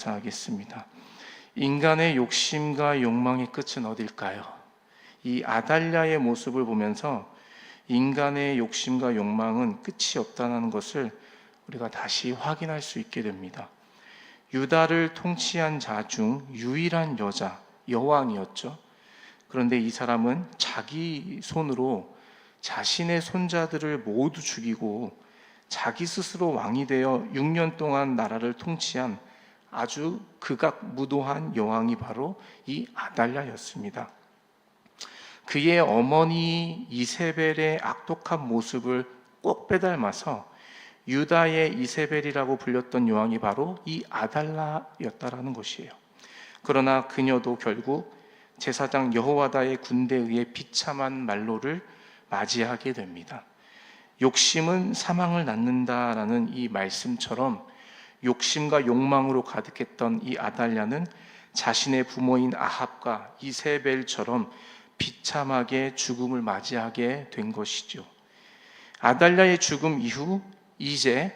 하겠습니다. 인간의 욕심과 욕망의 끝은 어딜까요? 이 아달랴의 모습을 보면서 인간의 욕심과 욕망은 끝이 없다는 것을 우리가 다시 확인할 수 있게 됩니다. 유다를 통치한 자 중 유일한 여자, 여왕이었죠. 그런데 이 사람은 자기 손으로 자신의 손자들을 모두 죽이고 자기 스스로 왕이 되어 6년 동안 나라를 통치한 아주 극악무도한 여왕이 바로 이 아달랴였습니다. 그의 어머니 이세벨의 악독한 모습을 꼭 빼닮아서 유다의 이세벨이라고 불렸던 여왕이 바로 이 아달랴였다라는 것이에요. 그러나 그녀도 결국 제사장 여호와다의 군대에 의해 비참한 말로를 맞이하게 됩니다. 욕심은 사망을 낳는다라는 이 말씀처럼 욕심과 욕망으로 가득했던 이 아달랴는 자신의 부모인 아합과 이세벨처럼 비참하게 죽음을 맞이하게 된 것이죠. 아달랴의 죽음 이후 이제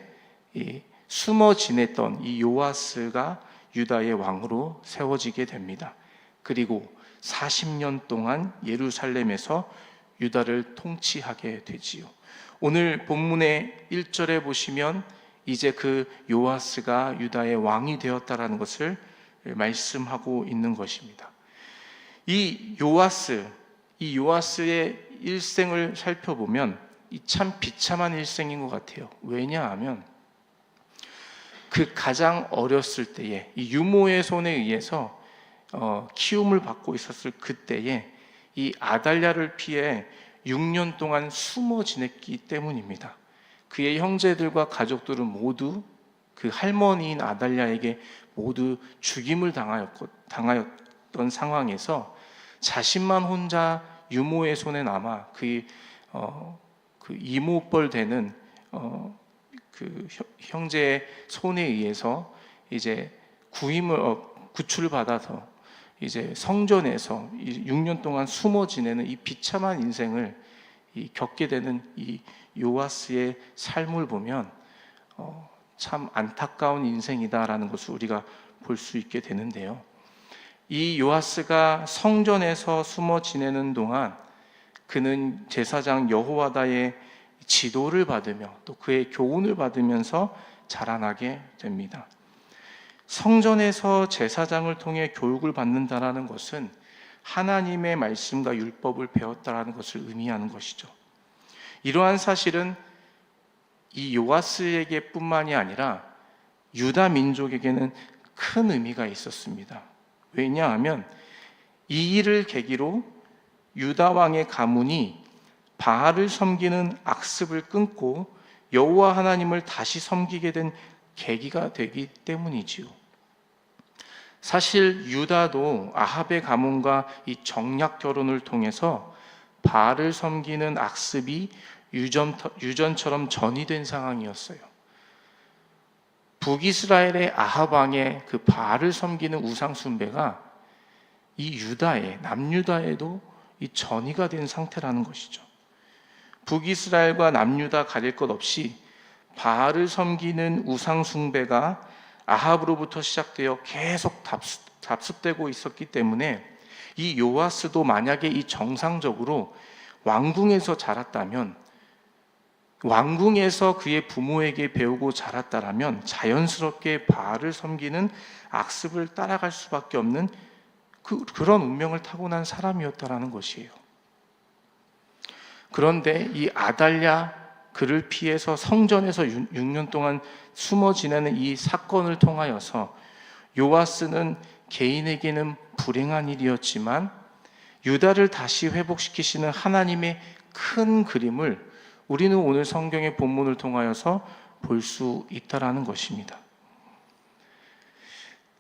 숨어 지냈던 이 요아스가 유다의 왕으로 세워지게 됩니다. 그리고 40년 동안 예루살렘에서 유다를 통치하게 되지요. 오늘 본문의 1절에 보시면 이제 그 요아스가 유다의 왕이 되었다라는 것을 말씀하고 있는 것입니다. 이 요아스의 일생을 살펴보면 참 비참한 일생인 것 같아요. 왜냐하면 그 가장 어렸을 때에 이 유모의 손에 의해서 키움을 받고 있었을 그때에 이 아달랴를 피해 6년 동안 숨어 지냈기 때문입니다. 그의 형제들과 가족들은 모두 그 할머니인 아달랴에게 모두 죽임을 당하였던 상황에서 자신만 혼자 유모의 손에 남아 그 이모뻘 되는 그 형제의 손에 의해서 이제 구출을 받아서 이제 성전에서 6년 동안 숨어 지내는 이 비참한 인생을 겪게 되는 이 요아스의 삶을 보면 참 안타까운 인생이다라는 것을 우리가 볼 수 있게 되는데요. 이 요아스가 성전에서 숨어 지내는 동안 그는 제사장 여호와다의 지도를 받으며 또 그의 교훈을 받으면서 자라나게 됩니다. 성전에서 제사장을 통해 교육을 받는다라는 것은 하나님의 말씀과 율법을 배웠다라는 것을 의미하는 것이죠. 이러한 사실은 이 요아스에게 뿐만이 아니라 유다 민족에게는 큰 의미가 있었습니다. 왜냐하면 이 일을 계기로 유다 왕의 가문이 바알을 섬기는 악습을 끊고 여호와 하나님을 다시 섬기게 된 계기가 되기 때문이지요. 사실 유다도 아합의 가문과 이 정략 결혼을 통해서 바알을 섬기는 악습이 유전처럼 전이된 상황이었어요. 북이스라엘의 아합 왕의 그 바알을 섬기는 우상 숭배가 이 남유다에도 이 전이가 된 상태라는 것이죠. 북이스라엘과 남유다 가릴 것 없이 바알을 섬기는 우상 숭배가 아합으로부터 시작되어 계속 답습되고 있었기 때문에 이 요아스도 만약에 이 정상적으로 왕궁에서 자랐다면, 왕궁에서 그의 부모에게 배우고 자랐다라면 자연스럽게 바알을 섬기는 악습을 따라갈 수밖에 없는 그런 운명을 타고난 사람이었다라는 것이에요. 그런데 이 아달랴 그를 피해서 성전에서 6년 동안 숨어 지내는 이 사건을 통하여서 요아스는 개인에게는 불행한 일이었지만 유다를 다시 회복시키시는 하나님의 큰 그림을 우리는 오늘 성경의 본문을 통하여서 볼 수 있다라는 것입니다.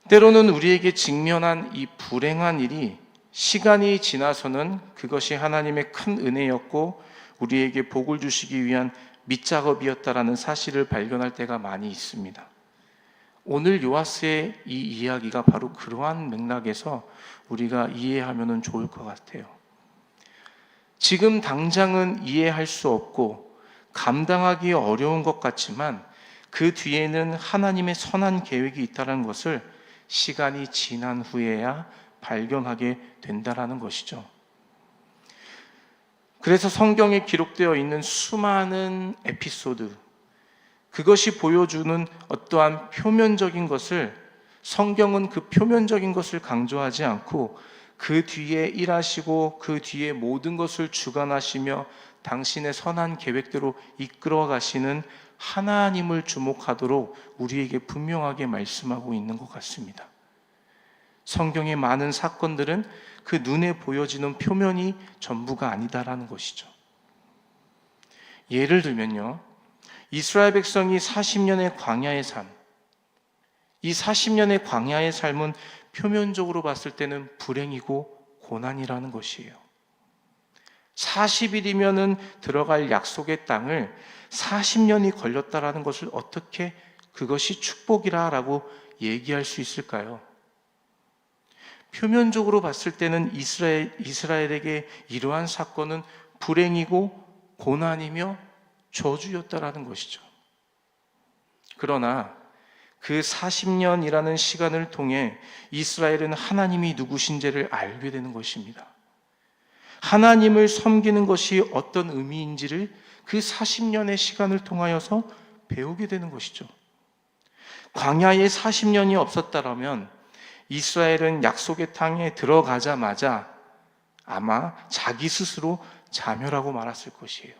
때로는 우리에게 직면한 이 불행한 일이 시간이 지나서는 그것이 하나님의 큰 은혜였고 우리에게 복을 주시기 위한 밑작업이었다라는 사실을 발견할 때가 많이 있습니다. 오늘 요아스의 이 이야기가 바로 그러한 맥락에서 우리가 이해하면 좋을 것 같아요. 지금 당장은 이해할 수 없고 감당하기 어려운 것 같지만 그 뒤에는 하나님의 선한 계획이 있다는 것을 시간이 지난 후에야 발견하게 된다라는 것이죠. 그래서 성경에 기록되어 있는 수많은 에피소드, 그것이 보여주는 어떠한 표면적인 것을, 성경은 그 표면적인 것을 강조하지 않고 그 뒤에 일하시고 그 뒤에 모든 것을 주관하시며 당신의 선한 계획대로 이끌어 가시는 하나님을 주목하도록 우리에게 분명하게 말씀하고 있는 것 같습니다. 성경의 많은 사건들은 그 눈에 보여지는 표면이 전부가 아니다라는 것이죠. 예를 들면요, 이스라엘 백성이 40년의 광야의 삶, 이 40년의 광야의 삶은 표면적으로 봤을 때는 불행이고 고난이라는 것이에요. 40일이면은 들어갈 약속의 땅을 40년이 걸렸다라는 것을 어떻게 그것이 축복이라고 얘기할 수 있을까요? 표면적으로 봤을 때는 이스라엘에게 이러한 사건은 불행이고 고난이며 저주였다라는 것이죠. 그러나 그 40년이라는 시간을 통해 이스라엘은 하나님이 누구신지를 알게 되는 것입니다. 하나님을 섬기는 것이 어떤 의미인지를 그 40년의 시간을 통하여서 배우게 되는 것이죠. 광야에 40년이 없었다면 이스라엘은 약속의 땅에 들어가자마자 아마 자기 스스로 자멸하고 말았을 것이에요.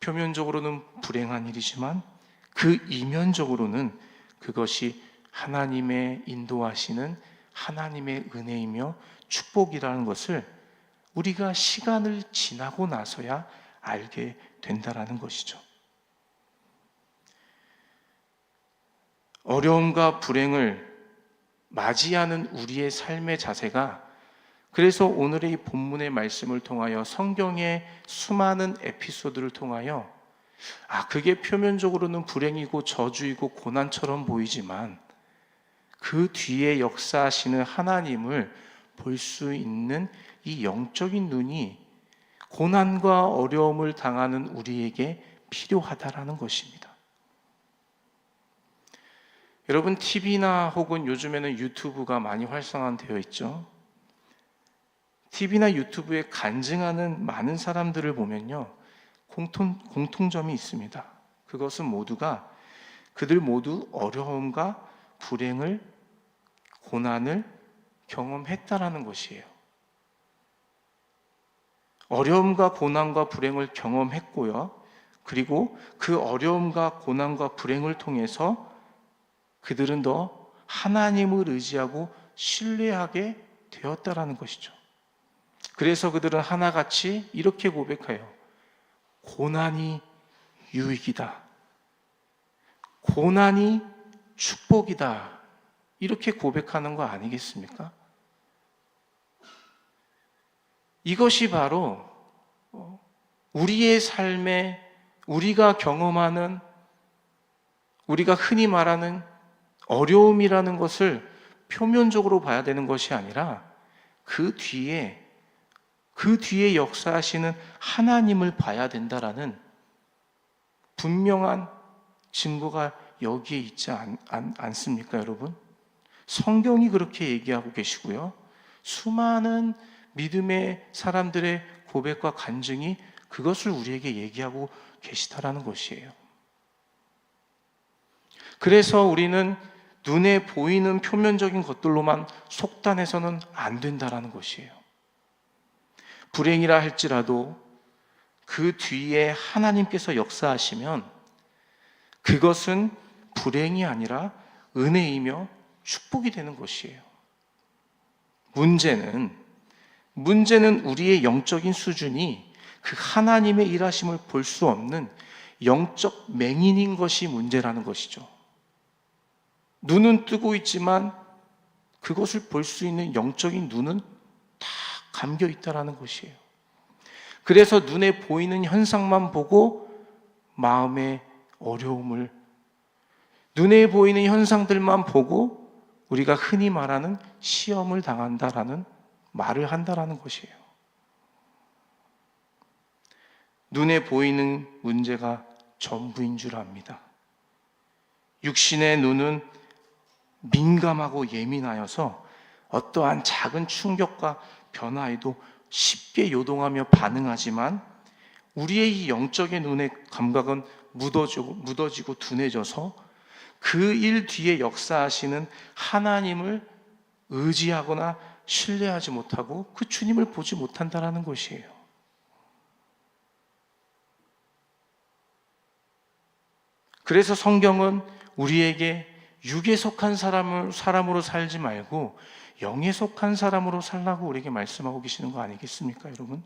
표면적으로는 불행한 일이지만 그 이면적으로는 그것이 하나님의 인도하시는 하나님의 은혜이며 축복이라는 것을 우리가 시간을 지나고 나서야 알게 된다라는 것이죠. 어려움과 불행을 맞이하는 우리의 삶의 자세가, 그래서 오늘의 이 본문의 말씀을 통하여 성경의 수많은 에피소드를 통하여 그게 표면적으로는 불행이고 저주이고 고난처럼 보이지만 그 뒤에 역사하시는 하나님을 볼 수 있는 이 영적인 눈이 고난과 어려움을 당하는 우리에게 필요하다라는 것입니다. 여러분, TV나 혹은 요즘에는 유튜브가 많이 활성화되어 있죠. TV나 유튜브에 간증하는 많은 사람들을 보면요, 공통점이 있습니다. 그것은 그들 모두 어려움과 불행을, 고난을 경험했다라는 것이에요. 어려움과 고난과 불행을 경험했고요, 그리고 그 어려움과 고난과 불행을 통해서 그들은 더 하나님을 의지하고 신뢰하게 되었다라는 것이죠. 그래서 그들은 하나같이 이렇게 고백해요. 고난이 유익이다. 고난이 축복이다. 이렇게 고백하는 거 아니겠습니까? 이것이 바로 우리의 삶에 우리가 경험하는, 우리가 흔히 말하는 어려움이라는 것을 표면적으로 봐야 되는 것이 아니라 그 뒤에 역사하시는 하나님을 봐야 된다라는 분명한 증거가 여기에 있지 않습니까, 여러분? 성경이 그렇게 얘기하고 계시고요, 수많은 믿음의 사람들의 고백과 간증이 그것을 우리에게 얘기하고 계시다라는 것이에요. 그래서 우리는 눈에 보이는 표면적인 것들로만 속단해서는 안 된다라는 것이에요. 불행이라 할지라도 그 뒤에 하나님께서 역사하시면 그것은 불행이 아니라 은혜이며 축복이 되는 것이에요. 문제는 우리의 영적인 수준이 그 하나님의 일하심을 볼 수 없는 영적 맹인인 것이 문제라는 것이죠. 눈은 뜨고 있지만 그것을 볼 수 있는 영적인 눈은 다 감겨 있다라는 것이에요. 그래서 눈에 보이는 현상만 보고 마음의 어려움을, 눈에 보이는 현상들만 보고 우리가 흔히 말하는 시험을 당한다라는 말을 한다라는 것이에요. 눈에 보이는 문제가 전부인 줄 압니다. 육신의 눈은 민감하고 예민하여서 어떠한 작은 충격과 변화에도 쉽게 요동하며 반응하지만 우리의 이 영적인 눈의 감각은 무뎌지고 둔해져서 그 일 뒤에 역사하시는 하나님을 의지하거나 신뢰하지 못하고 그 주님을 보지 못한다는 것이에요. 그래서 성경은 우리에게 육에 속한 사람으로 살지 말고 영에 속한 사람으로 살라고 우리에게 말씀하고 계시는 거 아니겠습니까, 여러분?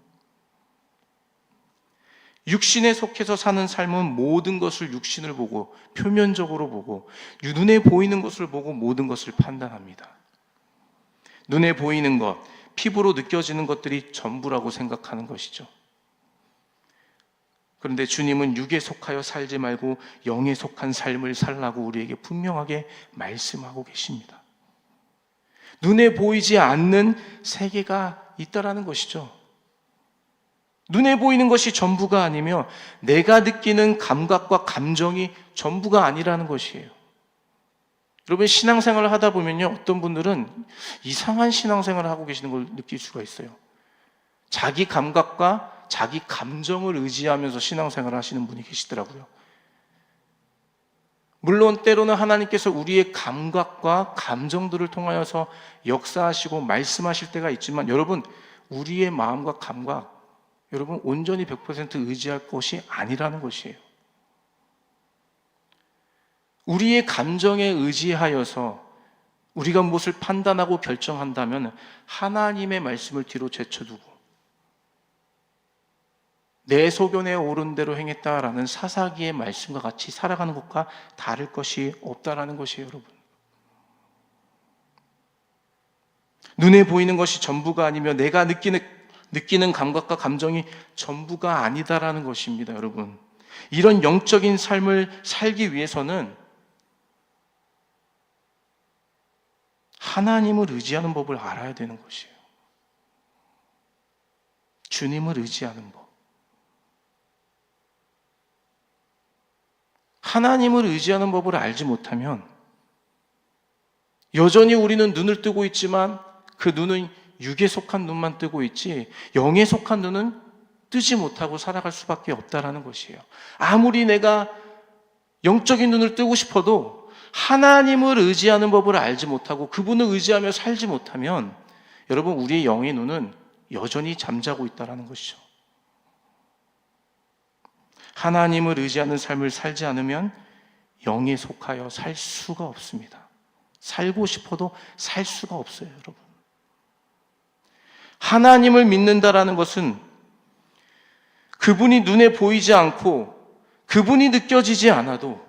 육신에 속해서 사는 삶은 모든 것을 육신을 보고 표면적으로 보고 눈에 보이는 것을 보고 모든 것을 판단합니다. 눈에 보이는 것, 피부로 느껴지는 것들이 전부라고 생각하는 것이죠. 그런데 주님은 육에 속하여 살지 말고 영에 속한 삶을 살라고 우리에게 분명하게 말씀하고 계십니다. 눈에 보이지 않는 세계가 있다라는 것이죠. 눈에 보이는 것이 전부가 아니며 내가 느끼는 감각과 감정이 전부가 아니라는 것이에요. 여러분, 신앙생활을 하다 보면요, 어떤 분들은 이상한 신앙생활을 하고 계시는 걸 느낄 수가 있어요. 자기 감각과 자기 감정을 의지하면서 신앙생활을 하시는 분이 계시더라고요. 물론 때로는 하나님께서 우리의 감각과 감정들을 통하여서 역사하시고 말씀하실 때가 있지만 여러분, 우리의 마음과 감각, 여러분 온전히 100% 의지할 것이 아니라는 것이에요. 우리의 감정에 의지하여서 우리가 무엇을 판단하고 결정한다면 하나님의 말씀을 뒤로 제쳐두고 내 소견에 오른 대로 행했다라는 사사기의 말씀과 같이 살아가는 것과 다를 것이 없다라는 것이에요, 여러분. 눈에 보이는 것이 전부가 아니며 내가 느끼는 감각과 감정이 전부가 아니다라는 것입니다, 여러분. 이런 영적인 삶을 살기 위해서는 하나님을 의지하는 법을 알아야 되는 것이에요. 주님을 의지하는 법. 하나님을 의지하는 법을 알지 못하면 여전히 우리는 눈을 뜨고 있지만 그 눈은 육에 속한 눈만 뜨고 있지 영에 속한 눈은 뜨지 못하고 살아갈 수밖에 없다라는 것이에요. 아무리 내가 영적인 눈을 뜨고 싶어도 하나님을 의지하는 법을 알지 못하고 그분을 의지하며 살지 못하면 여러분, 우리의 영의 눈은 여전히 잠자고 있다는 것이죠. 하나님을 의지하는 삶을 살지 않으면 영에 속하여 살 수가 없습니다. 살고 싶어도 살 수가 없어요, 여러분. 하나님을 믿는다라는 것은 그분이 눈에 보이지 않고 그분이 느껴지지 않아도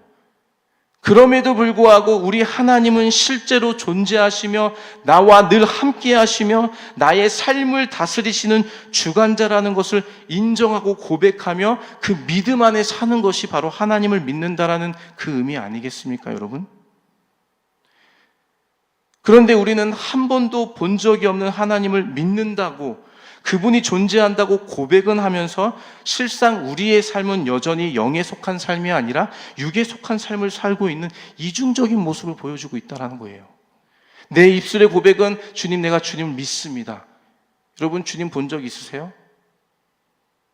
그럼에도 불구하고 우리 하나님은 실제로 존재하시며 나와 늘 함께 하시며 나의 삶을 다스리시는 주관자라는 것을 인정하고 고백하며 그 믿음 안에 사는 것이 바로 하나님을 믿는다라는 그 의미 아니겠습니까, 여러분? 그런데 우리는 한 번도 본 적이 없는 하나님을 믿는다고 그분이 존재한다고 고백은 하면서 실상 우리의 삶은 여전히 영에 속한 삶이 아니라 육에 속한 삶을 살고 있는 이중적인 모습을 보여주고 있다는 거예요. 내 입술의 고백은 주님, 내가 주님을 믿습니다. 여러분, 주님 본 적 있으세요?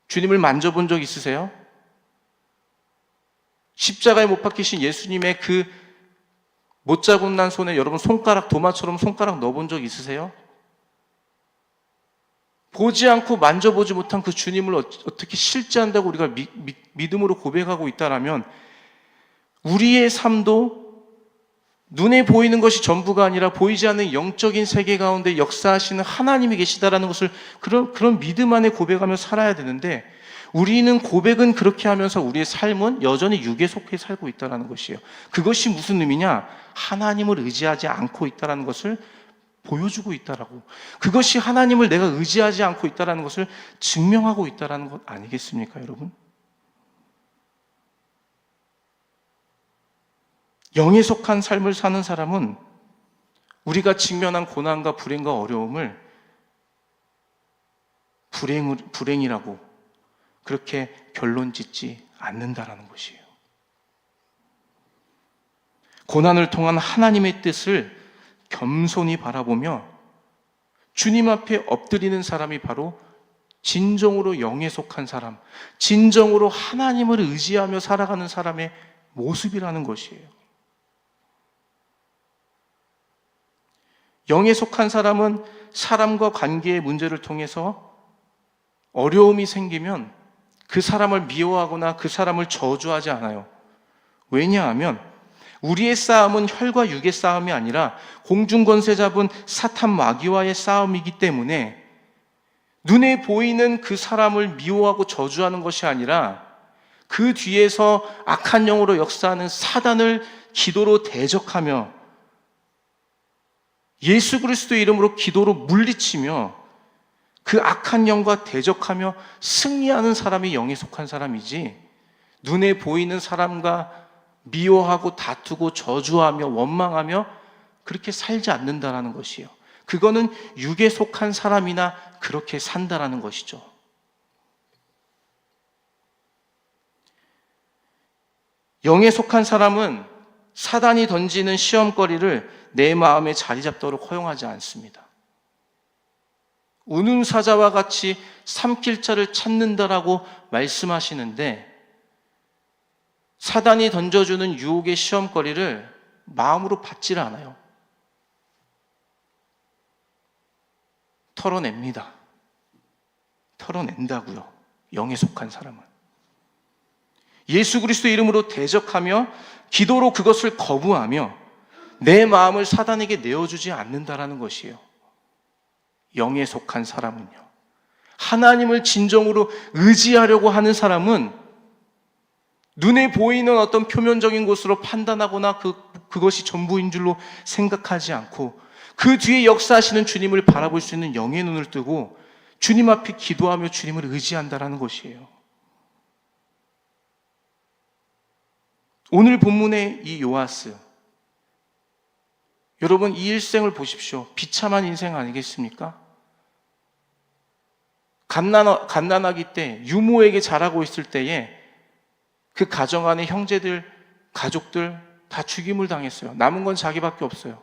주님을 만져본 적 있으세요? 십자가에 못 박히신 예수님의 그 못자국난 손에 여러분 손가락, 도마처럼 손가락 넣어본 적 있으세요? 보지 않고 만져보지 못한 그 주님을 어떻게 실제한다고 우리가 믿음으로 고백하고 있다라면 우리의 삶도 눈에 보이는 것이 전부가 아니라 보이지 않는 영적인 세계 가운데 역사하시는 하나님이 계시다라는 것을 그런 믿음 안에 고백하며 살아야 되는데 우리는 고백은 그렇게 하면서 우리의 삶은 여전히 육에 속해 살고 있다는 것이에요. 그것이 무슨 의미냐? 하나님을 의지하지 않고 있다는 것을 보여주고 있다라고. 그것이 하나님을 내가 의지하지 않고 있다는 것을 증명하고 있다는 것 아니겠습니까, 여러분? 영에 속한 삶을 사는 사람은 우리가 직면한 고난과 불행과 어려움을 불행이라고 그렇게 결론 짓지 않는다라는 것이에요. 고난을 통한 하나님의 뜻을 겸손히 바라보며 주님 앞에 엎드리는 사람이 바로 진정으로 영에 속한 사람, 진정으로 하나님을 의지하며 살아가는 사람의 모습이라는 것이에요. 영에 속한 사람은 사람과 관계의 문제를 통해서 어려움이 생기면 그 사람을 미워하거나 그 사람을 저주하지 않아요. 왜냐하면 우리의 싸움은 혈과 육의 싸움이 아니라 공중권세 잡은 사탄 마귀와의 싸움이기 때문에 눈에 보이는 그 사람을 미워하고 저주하는 것이 아니라 그 뒤에서 악한 영으로 역사하는 사단을 기도로 대적하며 예수 그리스도의 이름으로 기도로 물리치며 그 악한 영과 대적하며 승리하는 사람이 영에 속한 사람이지, 눈에 보이는 사람과 미워하고 다투고 저주하며 원망하며 그렇게 살지 않는다라는 것이에요. 그거는 육에 속한 사람이나 그렇게 산다라는 것이죠. 영에 속한 사람은 사단이 던지는 시험거리를 내 마음에 자리 잡도록 허용하지 않습니다. 우는 사자와 같이 삼킬 자를 찾는다라고 말씀하시는데, 사단이 던져주는 유혹의 시험거리를 마음으로 받지를 않아요. 털어냅니다. 털어낸다고요. 영에 속한 사람은. 예수 그리스도의 이름으로 대적하며 기도로 그것을 거부하며 내 마음을 사단에게 내어주지 않는다라는 것이에요. 영에 속한 사람은요. 하나님을 진정으로 의지하려고 하는 사람은 눈에 보이는 어떤 표면적인 것으로 판단하거나 그것이 전부인 줄로 생각하지 않고 그 뒤에 역사하시는 주님을 바라볼 수 있는 영의 눈을 뜨고 주님 앞에 기도하며 주님을 의지한다라는 것이에요. 오늘 본문의 이 요아스, 여러분 이 일생을 보십시오. 비참한 인생 아니겠습니까? 갓난아기 때 유모에게 자라고 있을 때에 그 가정 안에 형제들, 가족들 다 죽임을 당했어요. 남은 건 자기밖에 없어요.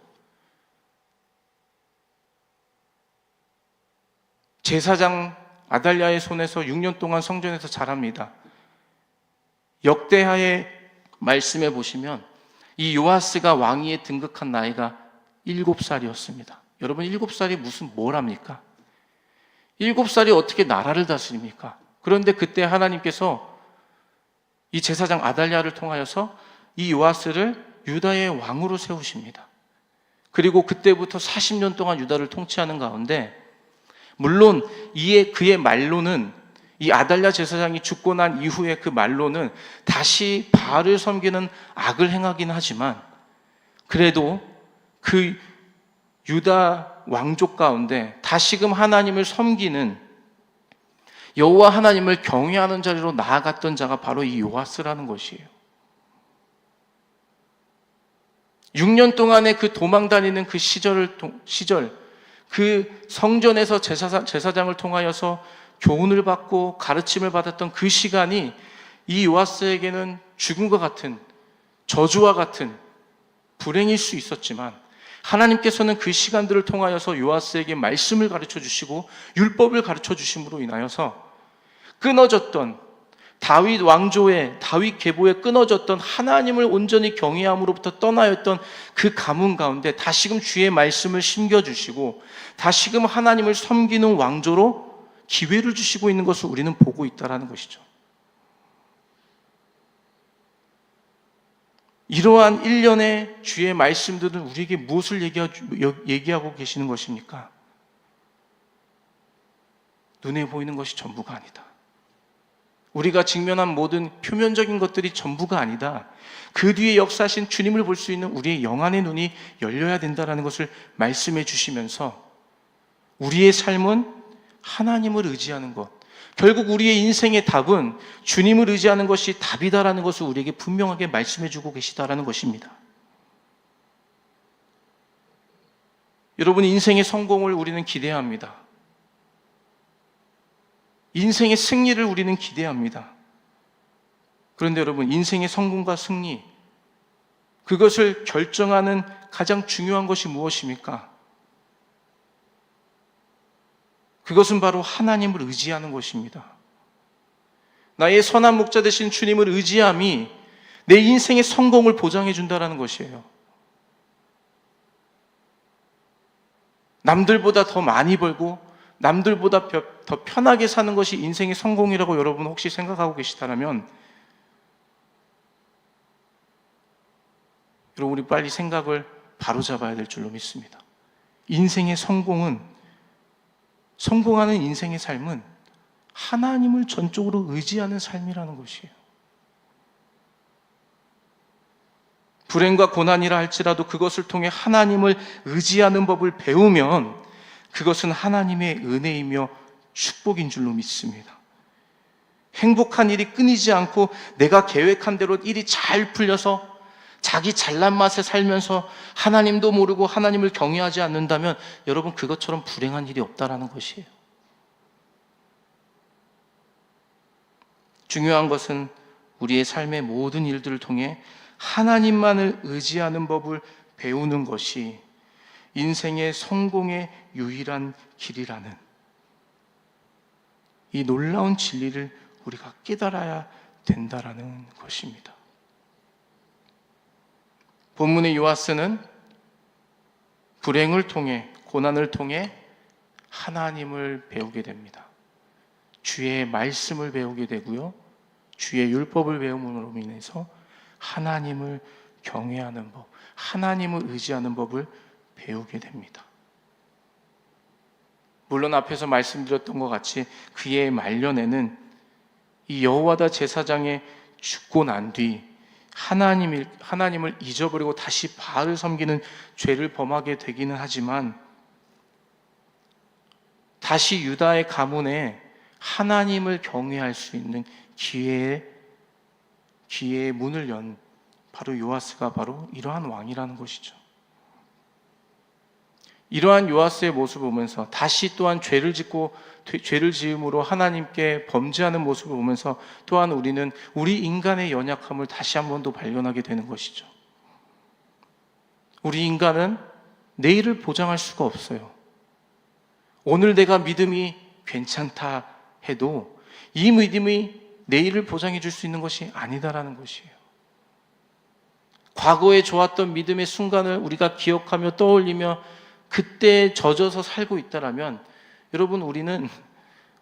제사장 아달랴의 손에서 6년 동안 성전에서 자랍니다. 역대하의 말씀에 보시면 이 요아스가 왕위에 등극한 나이가 7살이었습니다. 여러분 7살이 무슨 뭘 합니까? 7살이 어떻게 나라를 다스립니까? 그런데 그때 하나님께서 이 제사장 아달랴를 통하여서 이 요아스를 유다의 왕으로 세우십니다. 그리고 그때부터 40년 동안 유다를 통치하는 가운데, 물론 그의 말로는, 이 아달랴 제사장이 죽고 난 이후에 그 말로는 다시 바알을 섬기는 악을 행하긴 하지만, 그래도 그 유다 왕족 가운데 다시금 하나님을 섬기는, 여호와 하나님을 경외하는 자리로 나아갔던 자가 바로 이 요아스라는 것이에요. 6년 동안의 그 도망다니는 그 시절, 그 성전에서 제사장을 통하여서 교훈을 받고 가르침을 받았던 그 시간이 이 요아스에게는 죽음과 같은, 저주와 같은 불행일 수 있었지만, 하나님께서는 그 시간들을 통하여서 요아스에게 말씀을 가르쳐 주시고 율법을 가르쳐 주심으로 인하여서 끊어졌던 다윗 왕조의, 다윗 계보에 끊어졌던 하나님을 온전히 경외함으로부터 떠나였던 그 가문 가운데 다시금 주의 말씀을 심겨주시고 다시금 하나님을 섬기는 왕조로 기회를 주시고 있는 것을 우리는 보고 있다는 것이죠. 이러한 일련의 주의 말씀들은 우리에게 무엇을 얘기하고 계시는 것입니까? 눈에 보이는 것이 전부가 아니다. 우리가 직면한 모든 표면적인 것들이 전부가 아니다. 그 뒤에 역사하신 주님을 볼 수 있는 우리의 영안의 눈이 열려야 된다는 것을 말씀해 주시면서 우리의 삶은 하나님을 의지하는 것, 결국 우리의 인생의 답은 주님을 의지하는 것이 답이다라는 것을 우리에게 분명하게 말씀해 주고 계시다라는 것입니다. 여러분, 인생의 성공을 우리는 기대합니다. 인생의 승리를 우리는 기대합니다. 그런데 여러분, 인생의 성공과 승리, 그것을 결정하는 가장 중요한 것이 무엇입니까? 그것은 바로 하나님을 의지하는 것입니다. 나의 선한 목자 되신 주님을 의지함이 내 인생의 성공을 보장해 준다는 것이에요. 남들보다 더 많이 벌고 남들보다 더 편하게 사는 것이 인생의 성공이라고 여러분 혹시 생각하고 계시다면 여러분 우리 빨리 생각을 바로잡아야 될 줄로 믿습니다. 인생의 성공하는 인생의 삶은 하나님을 전적으로 의지하는 삶이라는 것이에요. 불행과 고난이라 할지라도 그것을 통해 하나님을 의지하는 법을 배우면 그것은 하나님의 은혜이며 축복인 줄로 믿습니다. 행복한 일이 끊이지 않고 내가 계획한 대로 일이 잘 풀려서 자기 잘난 맛에 살면서 하나님도 모르고 하나님을 경외하지 않는다면 여러분 그것처럼 불행한 일이 없다라는 것이에요. 중요한 것은 우리의 삶의 모든 일들을 통해 하나님만을 의지하는 법을 배우는 것이 인생의 성공의 유일한 길이라는 이 놀라운 진리를 우리가 깨달아야 된다라는 것입니다. 본문의 요아스는 불행을 통해 고난을 통해 하나님을 배우게 됩니다. 주의 말씀을 배우게 되고요. 주의 율법을 배움으로 인해서 하나님을 경외하는 법, 하나님을 의지하는 법을 배우게 됩니다. 물론 앞에서 말씀드렸던 것 같이 그의 말년에는 이 여호와다 제사장에 죽고 난 뒤 하나님을 잊어버리고 다시 바알을 섬기는 죄를 범하게 되기는 하지만 다시 유다의 가문에 하나님을 경외할 수 있는 기회의 문을 연 바로 요아스가 바로 이러한 왕이라는 것이죠. 이러한 요아스의 모습을 보면서 다시 또한 죄를 지음으로 하나님께 범죄하는 모습을 보면서 또한 우리는 우리 인간의 연약함을 다시 한 번 더 발견하게 되는 것이죠. 우리 인간은 내일을 보장할 수가 없어요. 오늘 내가 믿음이 괜찮다 해도 이 믿음이 내일을 보장해 줄 수 있는 것이 아니다라는 것이에요. 과거에 좋았던 믿음의 순간을 우리가 기억하며 떠올리며 그때 젖어서 살고 있다라면 여러분 우리는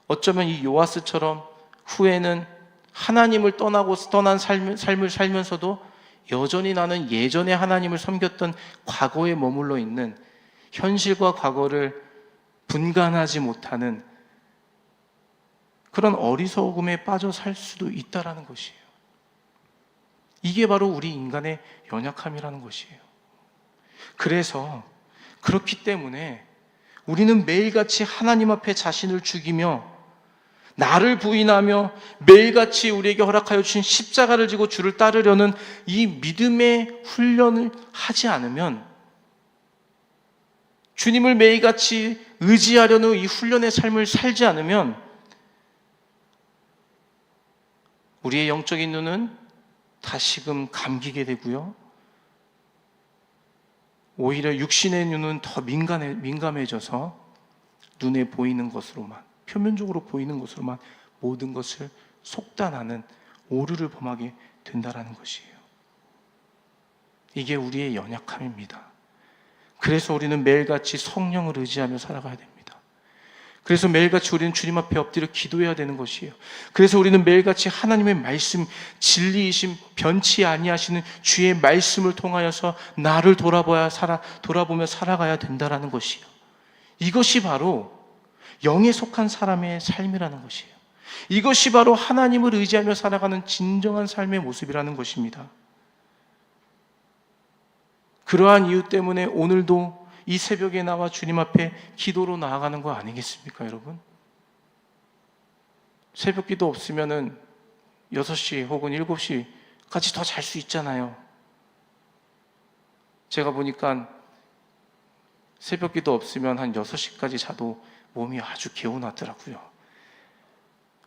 어쩌면 이 요아스처럼 후에는 하나님을 떠난 삶을 살면서도 여전히 나는 예전에 하나님을 섬겼던 과거에 머물러 있는 현실과 과거를 분간하지 못하는 그런 어리석음에 빠져 살 수도 있다라는 것이에요. 이게 바로 우리 인간의 연약함이라는 것이에요. 그래서 그렇기 때문에 우리는 매일같이 하나님 앞에 자신을 죽이며 나를 부인하며 매일같이 우리에게 허락하여 주신 십자가를 지고 주를 따르려는 이 믿음의 훈련을 하지 않으면 주님을 매일같이 의지하려는 이 훈련의 삶을 살지 않으면 우리의 영적인 눈은 다시금 감기게 되고요. 오히려 육신의 눈은 더 민감해져서 눈에 보이는 것으로만, 표면적으로 보이는 것으로만 모든 것을 속단하는 오류를 범하게 된다는 것이에요. 이게 우리의 연약함입니다. 그래서 우리는 매일같이 성령을 의지하며 살아가야 됩니다. 그래서 매일같이 우리는 주님 앞에 엎드려 기도해야 되는 것이에요. 그래서 우리는 매일같이 하나님의 말씀, 진리이심, 변치 아니하시는 주의 말씀을 통하여서 나를 돌아보며 살아가야 된다는 것이에요. 이것이 바로 영에 속한 사람의 삶이라는 것이에요. 이것이 바로 하나님을 의지하며 살아가는 진정한 삶의 모습이라는 것입니다. 그러한 이유 때문에 오늘도 이 새벽에 나와 주님 앞에 기도로 나아가는 거 아니겠습니까, 여러분? 새벽 기도 없으면은 6시 혹은 7시까지 더 잘 수 있잖아요. 제가 보니까 새벽 기도 없으면 한 6시까지 자도 몸이 아주 개운하더라고요.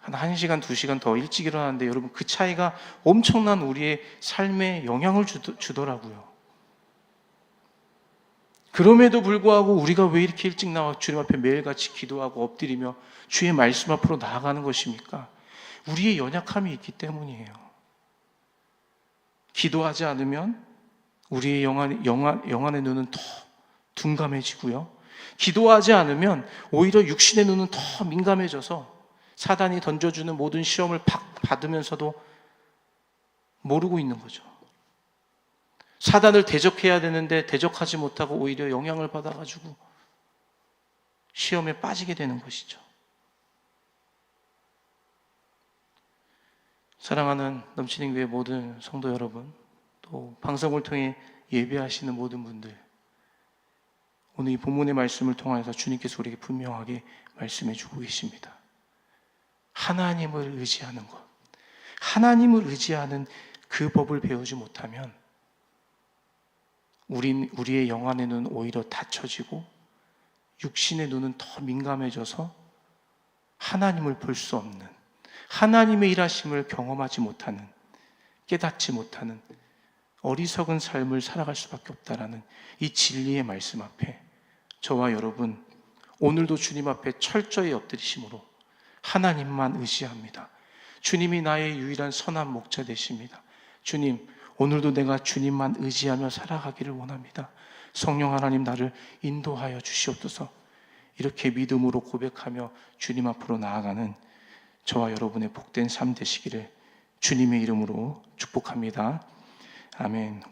한 1시간, 2시간 더 일찍 일어나는데 여러분 그 차이가 엄청난 우리의 삶에 영향을 주더라고요. 그럼에도 불구하고 우리가 왜 이렇게 일찍 나와 주님 앞에 매일같이 기도하고 엎드리며 주의 말씀 앞으로 나아가는 것입니까? 우리의 연약함이 있기 때문이에요. 기도하지 않으면 우리의 영안의 눈은 더 둔감해지고요. 기도하지 않으면 오히려 육신의 눈은 더 민감해져서 사단이 던져주는 모든 시험을 받으면서도 모르고 있는 거죠. 사단을 대적해야 되는데 대적하지 못하고 오히려 영향을 받아가지고 시험에 빠지게 되는 것이죠. 사랑하는 넘치는 교회 모든 성도 여러분, 또 방송을 통해 예배하시는 모든 분들, 오늘 이 본문의 말씀을 통해서 주님께서 우리에게 분명하게 말씀해 주고 계십니다. 하나님을 의지하는 것, 하나님을 의지하는 그 법을 배우지 못하면 우리의 영안의 눈은 오히려 닫혀지고 육신의 눈은 더 민감해져서 하나님을 볼 수 없는, 하나님의 일하심을 경험하지 못하는, 깨닫지 못하는 어리석은 삶을 살아갈 수밖에 없다라는 이 진리의 말씀 앞에 저와 여러분 오늘도 주님 앞에 철저히 엎드리심으로 하나님만 의지합니다. 주님이 나의 유일한 선한 목자 되십니다. 주님, 오늘도 내가 주님만 의지하며 살아가기를 원합니다. 성령 하나님 나를 인도하여 주시옵소서. 이렇게 믿음으로 고백하며 주님 앞으로 나아가는 저와 여러분의 복된 삶 되시기를 주님의 이름으로 축복합니다. 아멘.